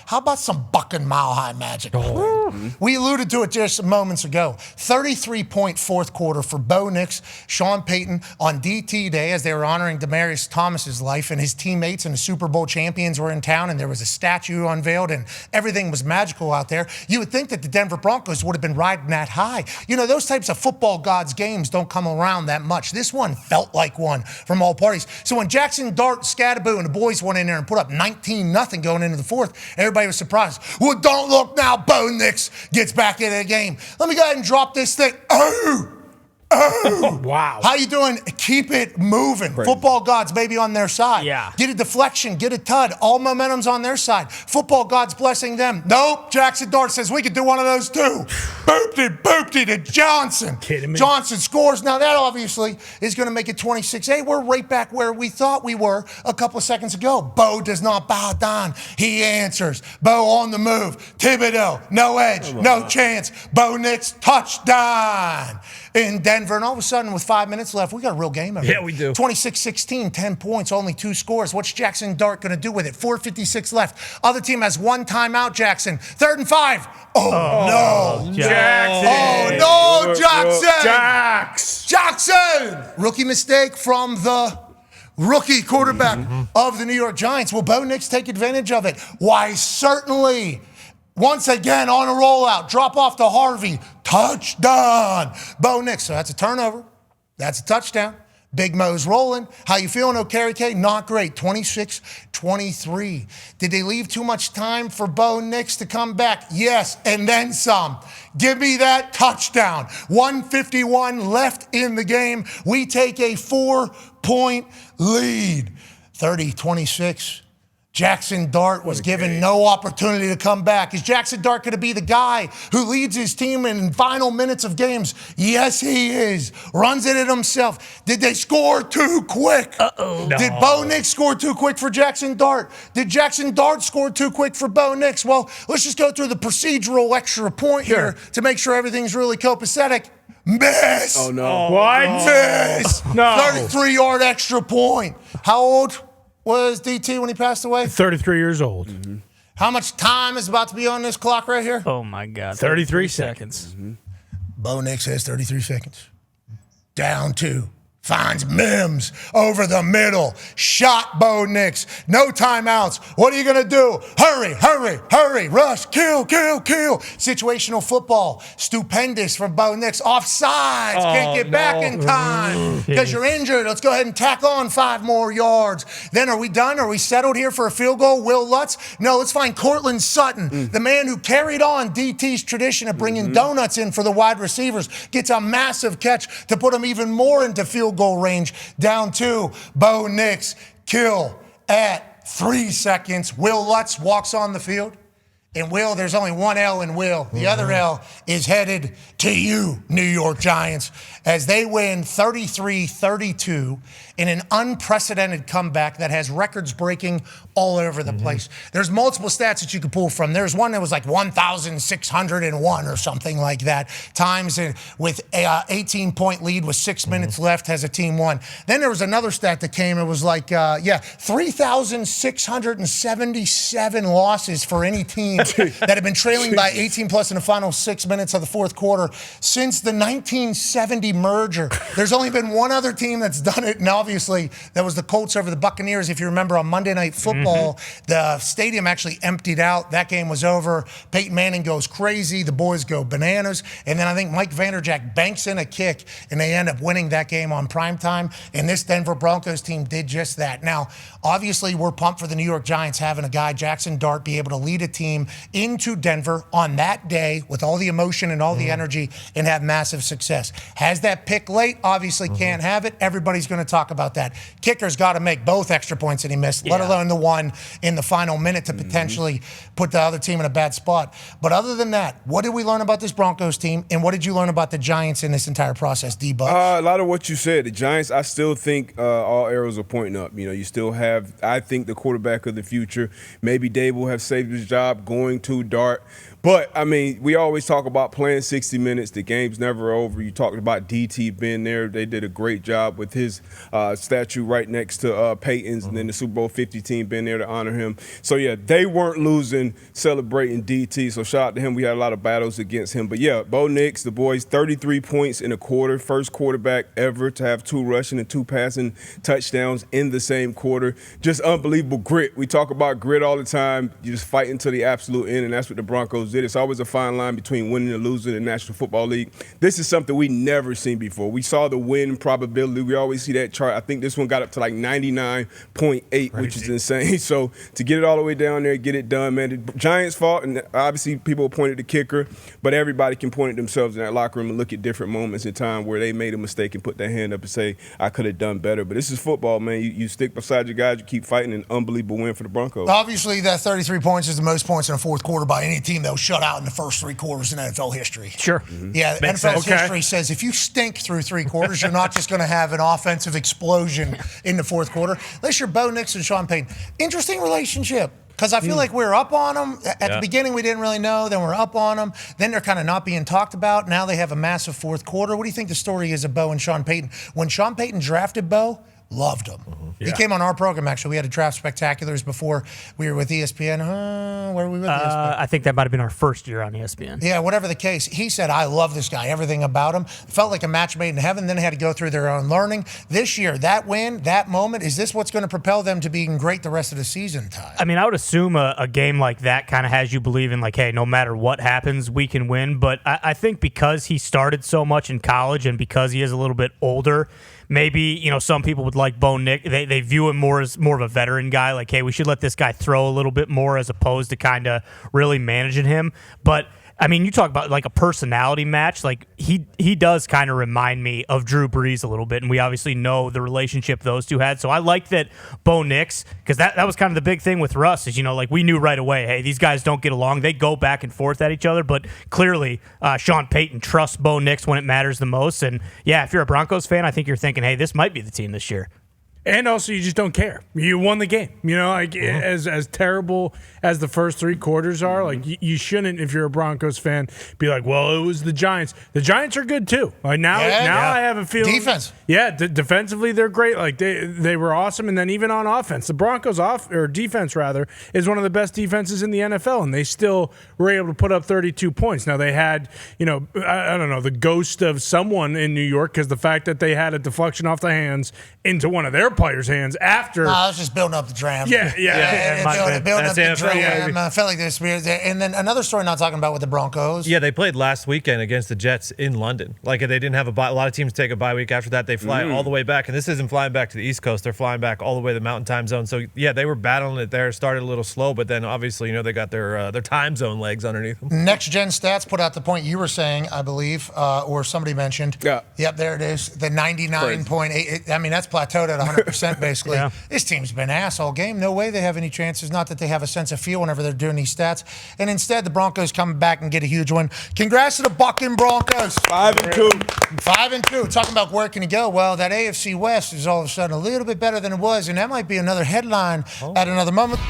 How about some bucking mile-high magic? We alluded to it just moments ago. 33-point fourth quarter for Bo Nix, Sean Payton on DT Day as they were honoring Demarius Thomas's life, and his teammates and the Super Bowl champions were in town, and there was a statue unveiled, and everything was magical out there. You would think that the Denver Broncos would have been riding that high. You know, those types of football gods games don't come around that much. This one felt like one from all parties. So when Jackson Dart, Scatterboo, and the boys went in there and put up 19-0 going into the fourth, everybody was surprised. Well, don't look now, Bo Nix gets back into the game. Let me go ahead and drop this thing. Oh! Wow. How you doing? Keep it moving. Crazy. Football gods maybe on their side. Yeah. Get a deflection, get a tud. All momentum's on their side. Football gods blessing them. Nope. Jackson Dart says we could do one of those too. Boopty to Johnson. Kidding me? Johnson scores. Now that obviously is going to make it 26-8. We're right back where we thought we were a couple of seconds ago. Bo does not bow down. He answers. Bo on the move. Thibodeau, no edge, no chance. Bo Nix, touchdown in Denver. And all of a sudden, with 5 minutes left, we got a real game. Yeah, we do. 26-16, 10 points, only 2 scores. What's Jackson Dart going to do with it? 4:56 left. Other team has 1 timeout, Jackson. 3rd and 5. Oh, no. Jackson. Oh, no, Jackson. Jackson. Rookie mistake from the rookie quarterback of the New York Giants. Will Bo Nix take advantage of it? Why, certainly. Once again on a rollout, drop off to Harvey, touchdown. Bo Nix, so that's a turnover. That's a touchdown. Big Mo's rolling. How you feeling, Okereke? Not great, 26-23. Did they leave too much time for Bo Nix to come back? Yes, and then some. Give me that touchdown. 1:51 left in the game. We take a 4-point lead, 30-26. Jackson Dart was given no opportunity to come back. Is Jackson Dart going to be the guy who leads his team in final minutes of games? Yes, he is. Runs it in himself. Did they score too quick? No. Did Bo Nix score too quick for Jackson Dart? Did Jackson Dart score too quick for Bo Nix? Well, let's just go through the procedural extra point here to make sure everything's really copacetic. Miss. Oh, no. What? Miss. No. 33-yard extra point. How old was DT when he passed away? 33 years old. How much time is about to be on this clock right here? Oh, my God. 33 seconds. Bo Nix has 33 seconds. Down 2. Finds Mims over the middle. Shot Bo Nix. No timeouts. What are you going to do? Hurry. Rush. Kill. Situational football. Stupendous from Bo Nix. Offsides. Can't get back in time because you're injured. Let's go ahead and tack on 5 more yards. Then are we done? Are we settled here for a field goal? Will Lutz? No, let's find Cortland Sutton, the man who carried on DT's tradition of bringing donuts in for the wide receivers. Gets a massive catch to put him even more into field goal range. Down 2. Bo Nix, kill at 3 seconds. Will Lutz walks on the field. And Will, there's only one L in Will. The other L is headed to you, New York Giants, as they win 33-32 in an unprecedented comeback that has records breaking all over the place. There's multiple stats that you could pull from. There's one that was like 1,601 or something like that, times with a 18-point lead with 6 minutes left has a team won. Then there was another stat that came. It was like, 3,677 losses for any team that have been trailing by 18 plus in the final 6 minutes of the fourth quarter since the 1970 merger. There's only been one other team that's done it, and obviously that was the Colts over the Buccaneers. If you remember on Monday Night Football, the stadium actually emptied out. That game was over. Peyton Manning goes crazy. The boys go bananas. And then I think Mike Vanderjagt banks in a kick, and they end up winning that game on primetime. And this Denver Broncos team did just that. Now, obviously, we're pumped for the New York Giants having a guy, Jackson Dart, be able to lead a team into Denver on that day with all the emotion and all the energy and have massive success. Has that pick late? Obviously can't have it. Everybody's going to talk about that. Kicker's got to make both extra points that he missed, let alone the one in the final minute to potentially put the other team in a bad spot. But other than that, what did we learn about this Broncos team, and what did you learn about the Giants in this entire process, D-Buck? A lot of what you said. The Giants, I still think all arrows are pointing up. You know, you still have, I think, the quarterback of the future. Maybe Dave will have saved his job going to Dart. But, I mean, we always talk about playing 60 minutes. The game's never over. You talked about DT being there. They did a great job with his statue right next to Payton's, and then the Super Bowl 50 team being there to honor him. So, yeah, they weren't losing celebrating DT. So, shout out to him. We had a lot of battles against him. But, yeah, Bo Nix, the boys, 33 points in a quarter. First quarterback ever to have 2 rushing and 2 passing touchdowns in the same quarter. Just unbelievable grit. We talk about grit all the time. You just fight until the absolute end, and that's what the Broncos did. It's always a fine line between winning and losing in the National Football League. This is something we never seen before. We saw the win probability. We always see that chart. I think this one got up to like 99.8, which is insane. So to get it all the way down there, get it done, man. The Giants' fault, and obviously people pointed the kicker, but everybody can point at themselves in that locker room and look at different moments in time where they made a mistake and put their hand up and say, I could have done better. But this is football, man. You stick beside your guys, you keep fighting, an unbelievable win for the Broncos. Obviously, that 33 points is the most points in a fourth quarter by any team that was shut out in the first 3 quarters in NFL history. Sure. Yeah, NFL history says if you stink through 3 quarters, you're not just going to have an offensive explosion in the fourth quarter. Unless you're Bo Nix and Sean Payton. Interesting relationship. Because I feel like we're up on them. At the beginning, we didn't really know. Then we're up on them. Then they're kind of not being talked about. Now they have a massive fourth quarter. What do you think the story is of Bo and Sean Payton? When Sean Payton drafted Bo, loved him. He came on our program, actually. We had a draft spectaculars before we were with ESPN. Where were we with ESPN? I think that might have been our first year on ESPN. Yeah, whatever the case. He said, I love this guy, everything about him. It felt like a match made in heaven. Then they had to go through their own learning. This year, that win, that moment, is this what's going to propel them to being great the rest of the season, Ty? I mean, I would assume a game like that kind of has you believing, like, hey, no matter what happens, we can win. But I think because he started so much in college and because he is a little bit older, maybe, some people would like Bo Nix. They view him more as more of a veteran guy. Like, hey, we should let this guy throw a little bit more as opposed to kind of really managing him. But I mean, you talk about like a personality match. Like he does kind of remind me of Drew Brees a little bit, and we obviously know the relationship those two had. So I like that Bo Nix, because that was kind of the big thing with Russ is, like we knew right away, hey, these guys don't get along. They go back and forth at each other, but clearly Sean Payton trusts Bo Nix when it matters the most. And yeah, if you're a Broncos fan, I think you're thinking, hey, this might be the team this year. And also, you just don't care. You won the game. As terrible as the first 3 quarters are, like you shouldn't, if you're a Broncos fan, be like, well, it was the Giants. The Giants are good too. Like now I have a feeling. Defense. Yeah, defensively they're great. Like they were awesome, and then even on offense, the Broncos defense rather is one of the best defenses in the NFL, and they still were able to put up 32 points. Now they had, I don't know, the ghost of someone in New York, because the fact that they had a deflection off the hands into one of their players' hands after. I was just building up the drama. Yeah. Building up the drama. I felt like this. And then another story not talking about with the Broncos. Yeah, they played last weekend against the Jets in London. Like, they didn't have a bye. A lot of teams take a bye week after that. They fly all the way back. And this isn't flying back to the East Coast. They're flying back all the way to the Mountain Time Zone. So, yeah, they were battling it there. Started a little slow, but then obviously, they got their time zone legs underneath them. Next Gen Stats put out the point you were saying, I believe, or somebody mentioned. Yeah. Yep, there it is. The 99.8. I mean, that's plateaued at 100%, basically. Yeah. This team's been ass all game. No way they have any chances. Not that they have a sense of feel whenever they're doing these stats. And instead, the Broncos come back and get a huge win. Congrats to the Bucking Broncos. 5-2. 5-2. Talking about where can he go? Well, that AFC West is all of a sudden a little bit better than it was, and that might be another headline at another moment.